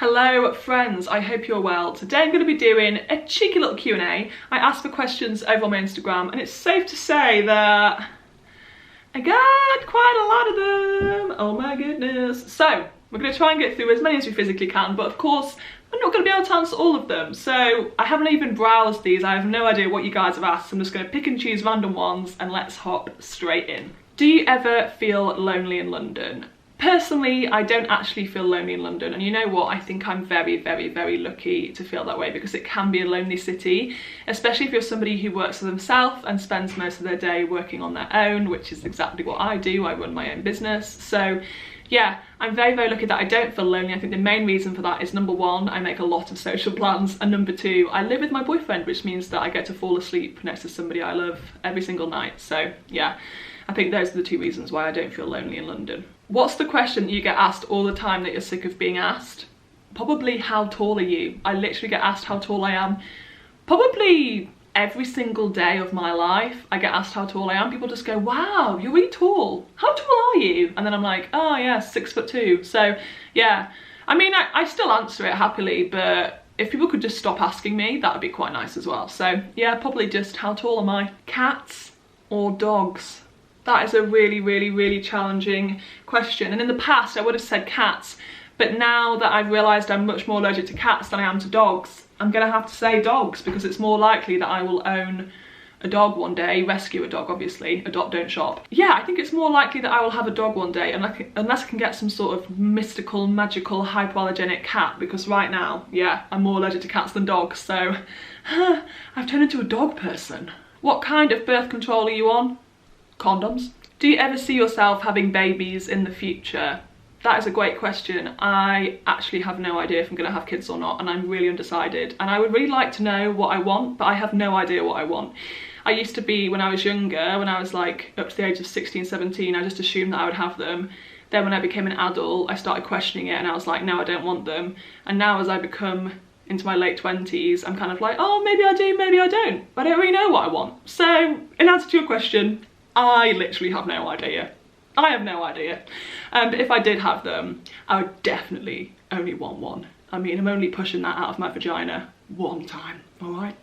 Hello friends, I hope you're well. Today I'm going to be doing a cheeky little Q&A. I asked for questions over on my Instagram and it's safe to say that I got quite a lot of them. Oh my goodness. So we're going to try and get through as many as we physically can, but of course I'm not going to be able to answer all of them. So I haven't even browsed these. I have no idea what you guys have asked. I'm just going to pick and choose random ones and let's hop straight in. Do you ever feel lonely in London? Personally, I don't actually feel lonely in London, and you know what, I think I'm very, very, very lucky to feel that way because it can be a lonely city, especially if you're somebody who works for themselves and spends most of their day working on their own, which is exactly what I do. I run my own business. So yeah, I'm very, very lucky that I don't feel lonely. I think the main reason for that is number one, I make a lot of social plans, and number two, I live with my boyfriend, which means that I get to fall asleep next to somebody I love every single night. So yeah, I think those are the two reasons why I don't feel lonely in London. What's the question you get asked all the time that you're sick of being asked? Probably, how tall are you? I literally get asked how tall I am probably every single day of my life. I get asked how tall I am. People just go, wow, you're really tall. How tall are you? And then I'm like, oh yeah, 6'2". So yeah, I mean, I still answer it happily, but if people could just stop asking me, that would be quite nice as well. So yeah, probably just how tall am I? Cats or dogs? That is a really, really, really challenging question. And in the past, I would have said cats, but now that I've realised I'm much more allergic to cats than I am to dogs, I'm gonna have to say dogs because it's more likely that I will own a dog one day, rescue a dog obviously, adopt, don't shop. Yeah, I think it's more likely that I will have a dog one day unless I can get some sort of mystical, magical, hypoallergenic cat, because right now, yeah, I'm more allergic to cats than dogs, so I've turned into a dog person. What kind of birth control are you on? Condoms. Do you ever see yourself having babies in the future? That is a great question. I actually have no idea if I'm going to have kids or not, and I'm really undecided. And I would really like to know what I want, but I have no idea what I want. I used to be, when I was younger, when I was like up to the age of 16, 17, I just assumed that I would have them. Then when I became an adult, I started questioning it and I was like, no, I don't want them. And now as I become into my late 20s, I'm kind of like, oh, maybe I do, maybe I don't. But I don't really know what I want. So in answer to your question, I literally have no idea. I have no idea. But if I did have them, I would definitely only want one. I mean, I'm only pushing that out of my vagina one time, all right?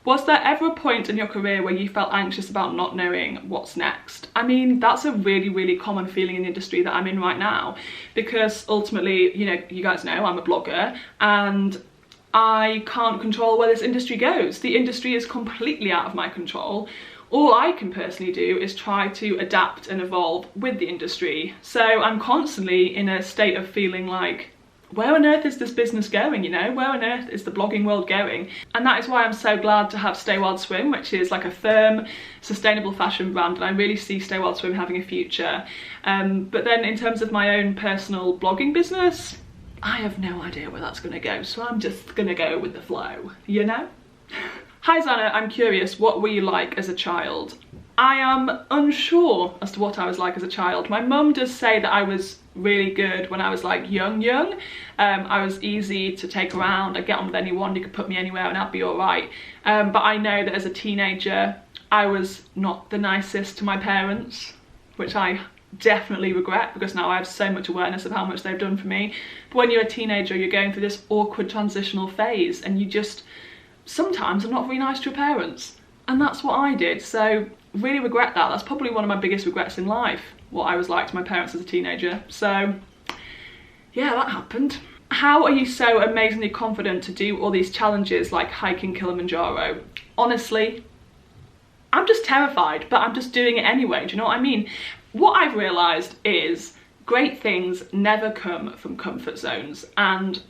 Was there ever a point in your career where you felt anxious about not knowing what's next? I mean, that's a really, really common feeling in the industry that I'm in right now, because ultimately, you know, you guys know I'm a blogger and I can't control where this industry goes. The industry is completely out of my control. All I can personally do is try to adapt and evolve with the industry. So I'm constantly in a state of feeling like, where on earth is this business going, you know? Where on earth is the blogging world going? And that is why I'm so glad to have Stay Wild Swim, which is like a firm, sustainable fashion brand, and I really see Stay Wild Swim having a future. But then in terms of my own personal blogging business, I have no idea where that's gonna go, so I'm just gonna go with the flow, you know? Hi Zanna, I'm curious, what were you like as a child? I am unsure as to what I was like as a child. My mum does say that I was really good when I was like young. I was easy to take around, I'd get on with anyone, you could put me anywhere and I'd be alright. But I know that as a teenager, I was not the nicest to my parents, which I definitely regret because now I have so much awareness of how much they've done for me. But when you're a teenager, you're going through this awkward transitional phase and you just sometimes I'm not very nice to your parents, and that's what I did, so really regret that. That's probably one of my biggest regrets in life, what I was like to my parents as a teenager. So yeah, that happened. How are you so amazingly confident to do all these challenges like hiking Kilimanjaro? Honestly, I'm just terrified, but I'm just doing it anyway, do you know what I mean? What I've realised is great things never come from comfort zones, and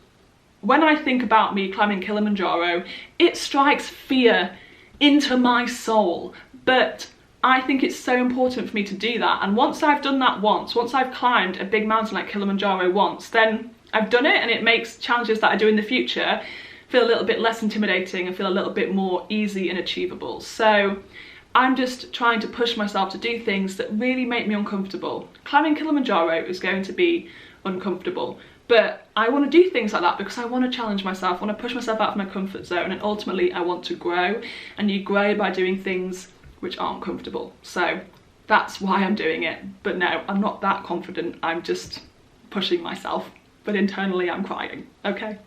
when I think about me climbing Kilimanjaro, it strikes fear into my soul, but I think it's so important for me to do that. And once I've done that once I've climbed a big mountain like Kilimanjaro once, then I've done it, and it makes challenges that I do in the future feel a little bit less intimidating and feel a little bit more easy and achievable. So I'm just trying to push myself to do things that really make me uncomfortable. Climbing Kilimanjaro is going to be uncomfortable, but I want to do things like that because I want to challenge myself, I want to push myself out of my comfort zone, and ultimately I want to grow, and you grow by doing things which aren't comfortable. So that's why I'm doing it. But no, I'm not that confident, I'm just pushing myself. but internally I'm crying, okay?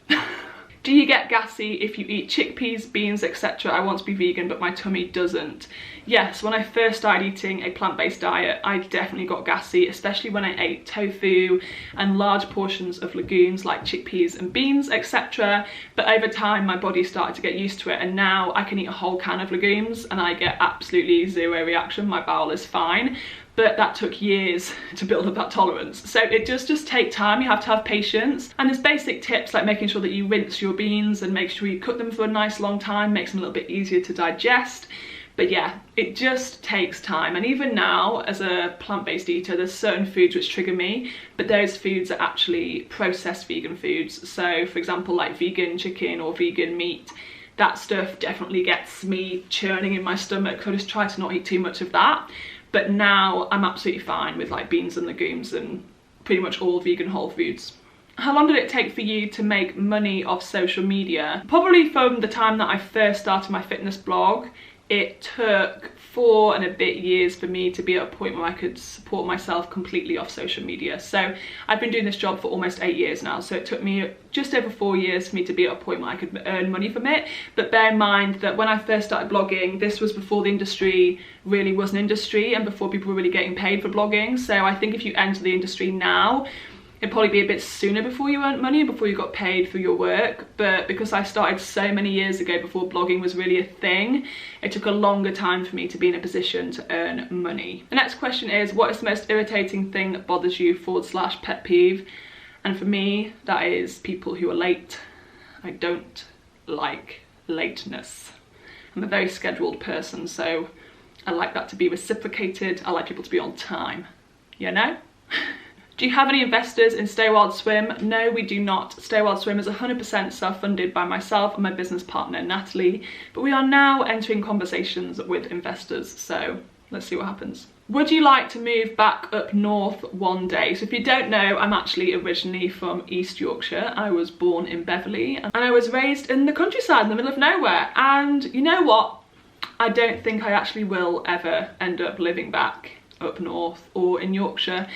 Do you get gassy if you eat chickpeas, beans, etc.? I want to be vegan, but my tummy doesn't. Yes, when I first started eating a plant-based diet, I definitely got gassy, especially when I ate tofu and large portions of legumes like chickpeas and beans, etc. But over time, my body started to get used to it, and now I can eat a whole can of legumes and I get absolutely zero reaction. My bowel is fine. But that took years to build up that tolerance. So it does just take time, you have to have patience. And there's basic tips like making sure that you rinse your beans and make sure you cook them for a nice long time, makes them a little bit easier to digest. But yeah, it just takes time. And even now, as a plant-based eater, there's certain foods which trigger me, but those foods are actually processed vegan foods. So for example, like vegan chicken or vegan meat, that stuff definitely gets me churning in my stomach. So I just try to not eat too much of that. But now I'm absolutely fine with like beans and legumes and pretty much all vegan whole foods. How long did it take for you to make money off social media? Probably from the time that I first started my fitness blog, it took 4 and a bit years for me to be at a point where I could support myself completely off social media. So I've been doing this job for almost 8 years now, so it took me just over 4 years for me to be at a point where I could earn money from it. But bear in mind that when I first started blogging, this was before the industry really was an industry and before people were really getting paid for blogging. So I think if you enter the industry now, it'd probably be a bit sooner before you earned money, before you got paid for your work. But because I started so many years ago before blogging was really a thing, it took a longer time for me to be in a position to earn money. The next question is, what is the most irritating thing that bothers you / pet peeve? And for me, that is people who are late. I don't like lateness. I'm a very scheduled person, so I like that to be reciprocated. I like people to be on time, you know? Do you have any investors in Stay Wild Swim? No, we do not. Stay Wild Swim is 100% self-funded by myself and my business partner, Natalie, but we are now entering conversations with investors, so let's see what happens. Would you like to move back up north one day? So if you don't know, I'm actually originally from East Yorkshire. I was born in Beverley and I was raised in the countryside in the middle of nowhere. And you know what? I don't think I actually will ever end up living back up north or in Yorkshire.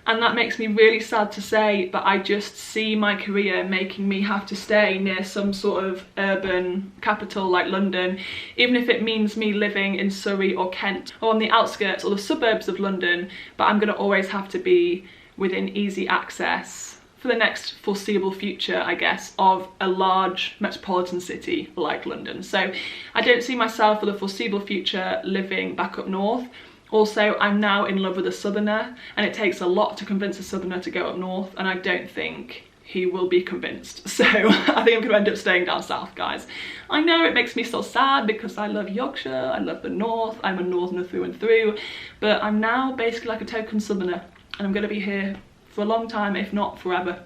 And that makes me really sad to say, but I just see my career making me have to stay near some sort of urban capital like London, even if it means me living in Surrey or Kent or on the outskirts or the suburbs of London, but I'm going to always have to be within easy access for the next foreseeable future, I guess, of a large metropolitan city like London. So I don't see myself for the foreseeable future living back up north. Also, I'm now in love with a southerner, and it takes a lot to convince a southerner to go up north, and I don't think he will be convinced. So I think I'm going to end up staying down south, guys. I know it makes me so sad because I love Yorkshire, I love the north, I'm a northerner through and through, but I'm now basically like a token southerner, and I'm going to be here for a long time, if not forever.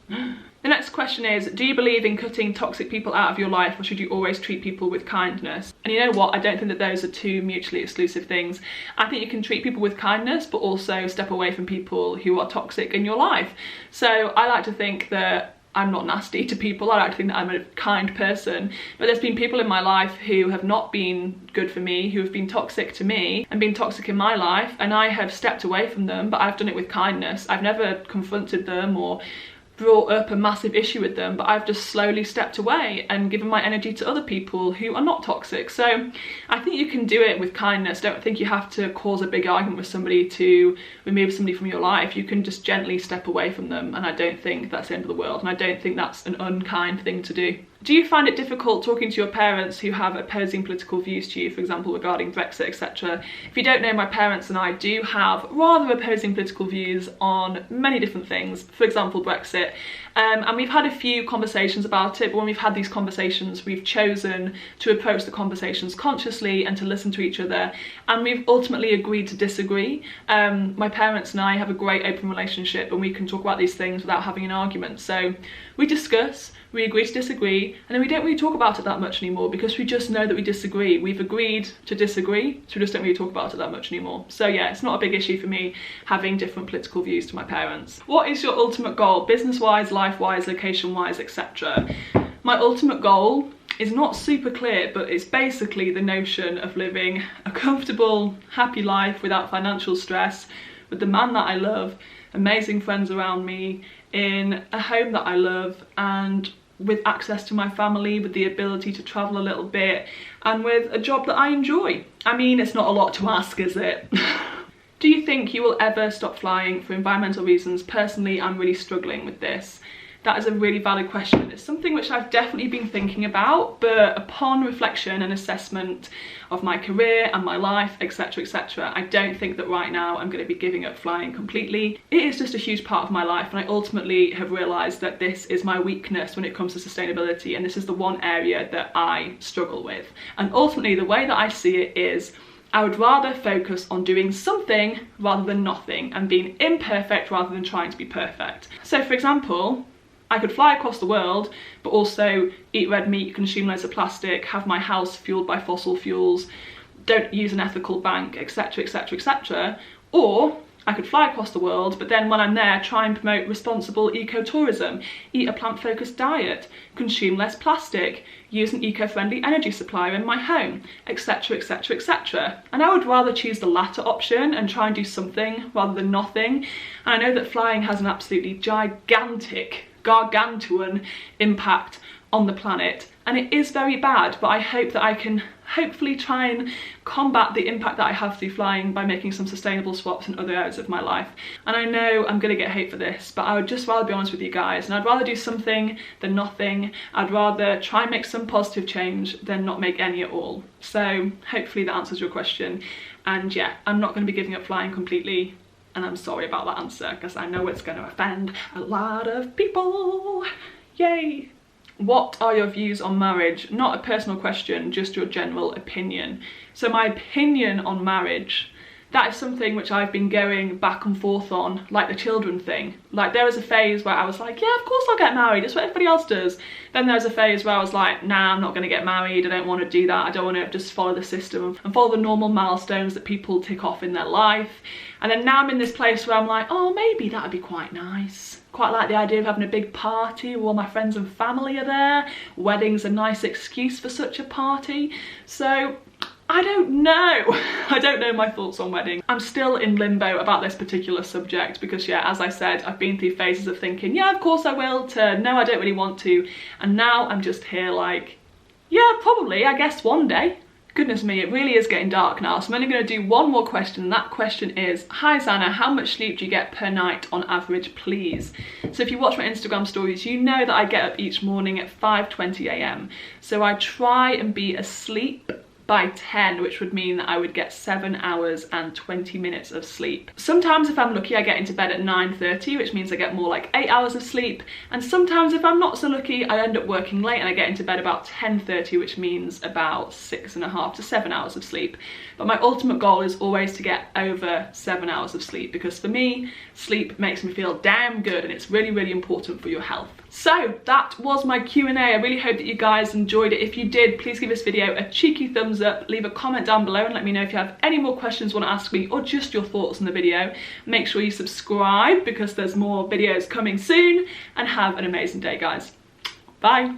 The next question is, do you believe in cutting toxic people out of your life, or should you always treat people with kindness? And you know what, I don't think that those are two mutually exclusive things. I think you can treat people with kindness, but also step away from people who are toxic in your life. So I like to think that I'm not nasty to people. I like to think that I'm a kind person, but there's been people in my life who have not been good for me, who have been toxic to me and been toxic in my life, and I have stepped away from them, but I've done it with kindness. I've never confronted them or brought up a massive issue with them, but I've just slowly stepped away and given my energy to other people who are not toxic. So I think you can do it with kindness. Don't think you have to cause a big argument with somebody to remove somebody from your life. You can just gently step away from them, and I don't think that's the end of the world, and I don't think that's an unkind thing to do. Do you find it difficult talking to your parents who have opposing political views to you, for example regarding Brexit, etc.? If you don't know, my parents and I do have rather opposing political views on many different things, for example Brexit, and we've had a few conversations about it, but when we've had these conversations we've chosen to approach the conversations consciously and to listen to each other, and we've ultimately agreed to disagree. My parents and I have a great open relationship and we can talk about these things without having an argument. So we discuss, we agree to disagree, and then we don't really talk about it that much anymore because we just know that we disagree. We've agreed to disagree, so we just don't really talk about it that much anymore. So yeah, it's not a big issue for me having different political views to my parents. What is your ultimate goal, business-wise, life-wise, location-wise, etc.? My ultimate goal is not super clear, but it's basically the notion of living a comfortable, happy life without financial stress, with the man that I love, amazing friends around me, in a home that I love, and with access to my family, with the ability to travel a little bit, and with a job that I enjoy. I mean, it's not a lot to ask, is it? Do you think you will ever stop flying for environmental reasons? Personally, I'm really struggling with this. That is a really valid question. It's something which I've definitely been thinking about, but upon reflection and assessment of my career and my life, etc, etc, I don't think that right now I'm going to be giving up flying completely. It is just a huge part of my life, and I ultimately have realised that this is my weakness when it comes to sustainability, and this is the one area that I struggle with. And ultimately, the way that I see it is, I would rather focus on doing something rather than nothing, and being imperfect rather than trying to be perfect. So for example, I could fly across the world, but also eat red meat, consume loads of plastic, have my house fueled by fossil fuels, don't use an ethical bank, etc, etc, etc. Or I could fly across the world, but then when I'm there, try and promote responsible ecotourism, eat a plant-focused diet, consume less plastic, use an eco-friendly energy supplier in my home, etc, etc, etc. And I would rather choose the latter option and try and do something rather than nothing. And I know that flying has an absolutely gargantuan impact on the planet, and it is very bad, but I hope that I can hopefully try and combat the impact that I have through flying by making some sustainable swaps in other areas of my life. And I know I'm going to get hate for this, but I would just rather be honest with you guys, and I'd rather do something than nothing. I'd rather try and make some positive change than not make any at all. So hopefully that answers your question. And yeah, I'm not going to be giving up flying completely. And I'm sorry about that answer, because I know it's going to offend a lot of people. Yay! What are your views on marriage? Not a personal question, just your general opinion. So my opinion on marriage, that is something which I've been going back and forth on, like the children thing. Like, there was a phase where I was like, yeah, of course I'll get married, it's what everybody else does. Then there was a phase where I was like, nah, I'm not going to get married, I don't want to do that, I don't want to just follow the system and follow the normal milestones that people tick off in their life. And then now I'm in this place where I'm like, oh, maybe that would be quite nice. Quite like the idea of having a big party where all my friends and family are there. Wedding's a nice excuse for such a party. So I don't know. I don't know my thoughts on wedding. I'm still in limbo about this particular subject because, yeah, as I said, I've been through phases of thinking, yeah, of course I will, to no, I don't really want to. And now I'm just here like, yeah, probably, I guess one day. Goodness me, it really is getting dark now, so I'm only going to do one more question, and that question is, hi Zanna, how much sleep do you get per night on average, please? So if you watch my Instagram stories, you know that I get up each morning at 5:20 AM. So I try and be asleep by 10, which would mean that I would get 7 hours and 20 minutes of sleep. Sometimes if I'm lucky I get into bed at 9:30, which means I get more like 8 hours of sleep, and sometimes if I'm not so lucky I end up working late and I get into bed about 10:30, which means about 6.5 to 7 hours of sleep. But my ultimate goal is always to get over 7 hours of sleep, because for me, sleep makes me feel damn good and it's really, really important for your health. So that was my Q&A. I really hope that you guys enjoyed it. If you did, please give this video a cheeky thumbs up, leave a comment down below and let me know if you have any more questions you want to ask me, or just your thoughts on the video. Make sure you subscribe because there's more videos coming soon, and have an amazing day, guys. Bye.